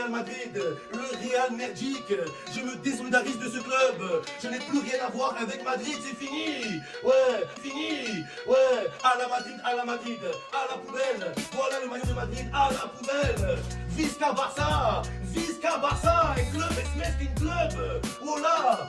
Real Madrid, le Real merdique. Je me désolidarise de ce club. Je n'ai plus rien à voir avec Madrid, c'est fini. Ouais, fini. Ouais, à la Madrid, à la poubelle. Voilà le maillot de Madrid, à la poubelle. Visca Barça, un club, es club. Voilà,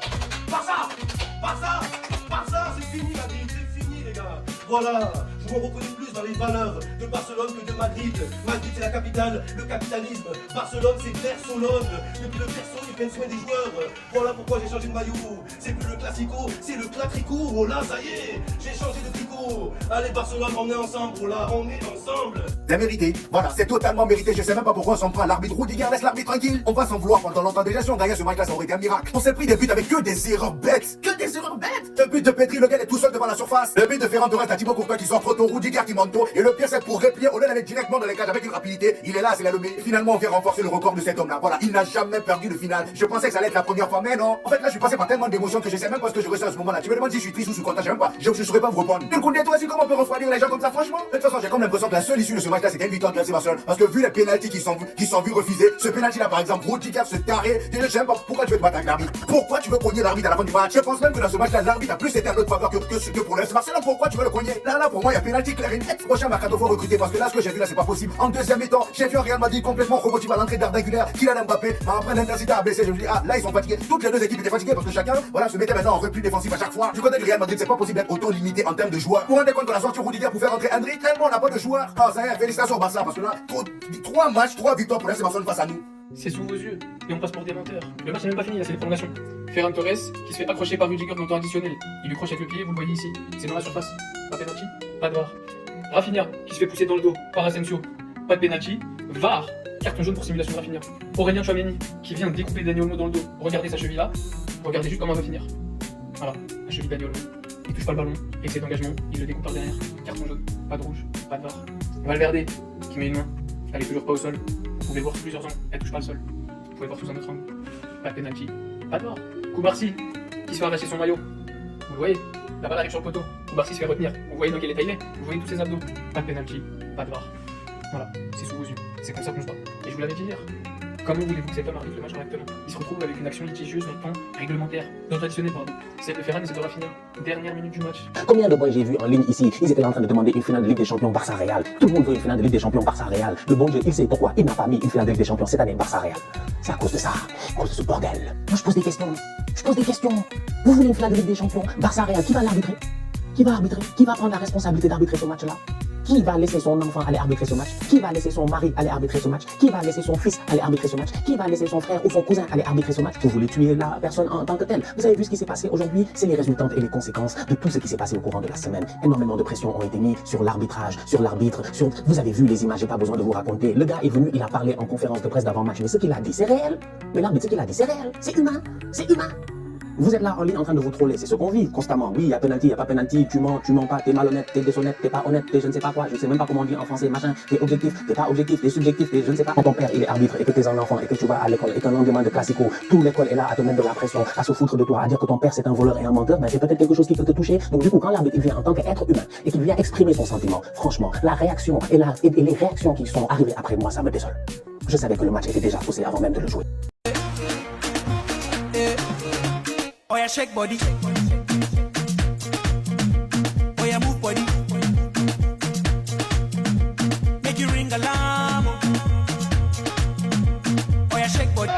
Barça, c'est fini Madrid, c'est fini les gars. Voilà, je me reconnais plus dans les valeurs de Barcelone que de Madrid. Madrid c'est la capitale, le capitalisme. Barcelone c'est Barcelone. Depuis le berceau ils prennent soin des joueurs. Voilà pourquoi j'ai changé de maillot. C'est plus le classico, c'est le clatrico. Oh là ça y est, j'ai changé de tricot. Allez Barcelone, on est ensemble, oh là, on est ensemble. C'est mérité, voilà, c'est totalement mérité. Je sais même pas pourquoi on s'en prend à l'arbitre. Rudiger, laisse l'arbitre tranquille. On va s'en vouloir pendant longtemps. Déjà, si on gagnait ce match-là, ça aurait été un miracle. On s'est pris des buts avec que des erreurs bêtes. Le but de Pedri, lequel est tout seul devant la surface. Le but de Ferran Torres à Thibaut Courtois qui sort trop tôt. Rudiger qui monte tôt. Et le pire, c'est pour replier au lieu d'aller directement dans les cages avec une rapidité. Il est là, c'est la lomée. Finalement, on vient renforcer le record de cet homme-là. Voilà, il n'a jamais perdu de finale. Je pensais que ça allait être la première fois, mais non. En fait, là, je suis passé par tellement d'émotions que je sais même pas ce que je ressens à ce moment-là. Tu me demandes si je suis triste ou je suis content, je sais même pas. Je saurais pas vous répondre. Tu le connais toi aussi, comment on peut refroidir les gens comme ça, franchement? De toute façon, j'ai comme l'impression que la seule issue de ce match-là, c'était une victoire de FC Barcelone. Parce que vu les pénaltys qui sont vus refusés, ce pénalty-là, par exemple, Rudiger se taré. Déjà, je sais même pas pourquoi tu veux te battre avec l'arbitre. Pourquoi tu veux cogner l'arbitre à la fin du match? Je pense même que dans ce match-là, l'arbitre a plus été à notre faveur que pour le FC Barcelone. Pourquoi tu veux le cogner? Là, pour moi, il y a pénalty clair et net. Prochain Mercato, faut recruter parce que là, ce que j'ai vu là, c'est pas possible. En deuxième mi-temps, j'ai vu un Real Madrid complètement remotivé à l'entrée d'Arda Güler, Kylian Mbappé. Après, l'intensité a baissé. Je me dis, ah, là, ils sont fatigués. Toutes les deux équipes étaient fatiguées parce que chacun, voilà, se mettait maintenant en repli défensif à chaque fois. Du côté du Real Madrid, c'est pas possible d'être autant limité en termes de joueurs. Vous vous rendez compte que la sortie Rudiger pour faire entrer Henry, tellement on n'a pas de joueurs. Ah, ça y est, félicitations au Barça parce que là, 3 matchs, 3 victoires pour FC Barcelone face à nous. C'est sous vos yeux, et on passe pour des menteurs. Le match n'est même pas fini, là, c'est les prolongations. Ferran Torres, qui se fait accrocher par Rudiger dans le temps additionnel. Il lui crochette le pied, vous le voyez ici. C'est dans la surface. Pas penalty, pas de VAR. Rafinha, qui se fait pousser dans le dos par Asensio. Pas de penalty, VAR. Carton jaune pour simulation de Rafinha. Aurélien Tchouaméni, qui vient de découper Dani Olmo dans le dos. Regardez sa cheville là. Regardez juste comment elle va finir. Voilà, la cheville Dani Olmo. Il touche pas le ballon, excès d'engagement, il le découpe par derrière. Carton jaune, pas de rouge, pas de VAR. Valverde, qui met une main. Elle est toujours pas au sol. Vous pouvez voir sur plusieurs angles, elle touche pas le sol. Vous pouvez voir sous un autre angle. Pas de penalty, pas de VAR. Koubarsi, qui se fait arracher son maillot. Vous le voyez, la balle arrive sur le poteau. Koubarsi se fait retenir. Vous voyez dans quel état il est. Vous voyez tous ses abdos. Pas de penalty, pas de VAR. Voilà, c'est sous vos yeux. C'est comme ça qu'on se bat. Et je vous l'avais dit hier. Comment voulez-vous que cet homme arbitre le match correctement? Il se retrouve avec une action litigieuse dans le temps réglementaire, dans le traditionnel, pardon. Celle de Ferran et celle de Rafinha. Dernière minute du match. Combien de boys j'ai vu en ligne ici, ils étaient en train de demander une finale de Ligue des Champions Barça-Real. Tout le monde veut une finale de Ligue des Champions Barça-Real. Le bon Dieu, il sait pourquoi il n'a pas mis une finale de Ligue des Champions cette année Barça-Real. C'est à cause de ça, à cause de ce bordel. Moi je pose des questions. Vous voulez une finale de Ligue des Champions Barça-Real, qui va l'arbitrer? Qui va arbitrer? Qui va prendre la responsabilité d'arbitrer ce match-là? Qui va laisser son enfant aller arbitrer ce match? Qui va laisser son mari aller arbitrer ce match? Qui va laisser son fils aller arbitrer ce match? Qui va laisser son frère ou son cousin aller arbitrer ce match? Vous voulez tuer la personne en tant que telle. Vous avez vu ce qui s'est passé aujourd'hui? C'est les résultantes et les conséquences de tout ce qui s'est passé au courant de la semaine. Énormément de pression ont été mis sur l'arbitrage, sur l'arbitre, sur... Vous avez vu les images, j'ai pas besoin de vous raconter. Le gars est venu, il a parlé en conférence de presse d'avant-match. Mais ce qu'il a dit, c'est réel. Mais l'arbitre, ce qu'il a dit, c'est réel. C'est humain. C'est humain. Vous êtes là en ligne en train de vous troller, c'est ce qu'on vit constamment. Oui, il y a penalty, il n'y a pas penalty, tu mens pas, t'es malhonnête, t'es déshonnête, t'es pas honnête, t'es je ne sais pas quoi, je sais même pas comment on dit en français, machin, t'es objectif, t'es pas objectif, t'es subjectif, t'es je ne sais pas. Quand ton père il est arbitre et que t'es un enfant et que tu vas à l'école et qu'un lendemain de classico, toute l'école est là à te mettre de la pression, à se foutre de toi, à dire que ton père c'est un voleur et un menteur, ben c'est peut-être quelque chose qui peut te toucher. Donc du coup, quand l'arbitre il vient en tant qu'être humain et qu'il vient exprimer son sentiment, franchement, la réaction et les réactions qui sont arrivées après moi, ça me désole. Je savais que le match était déjà faussé avant même de le jouer. Oh yeah, shake body. Oh yeah, move body. Make you ring alarm. Oh yeah, shake body.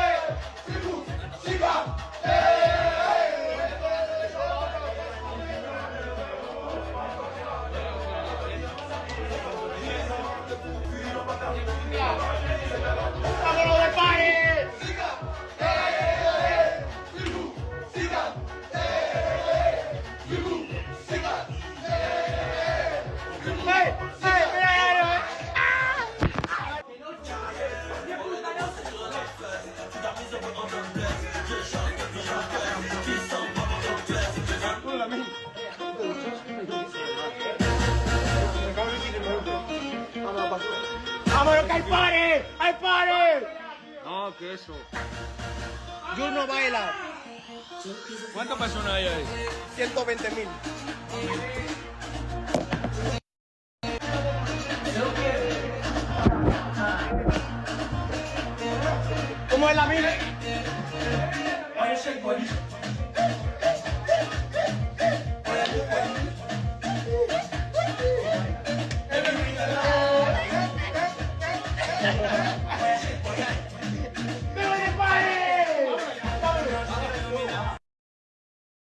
¡Vámonos que hay party! ¡Hay party! No, que eso. Juno baila. ¿Cuántas personas hay ahí? 120.000. mueve la mina. Oh yeah, shake body.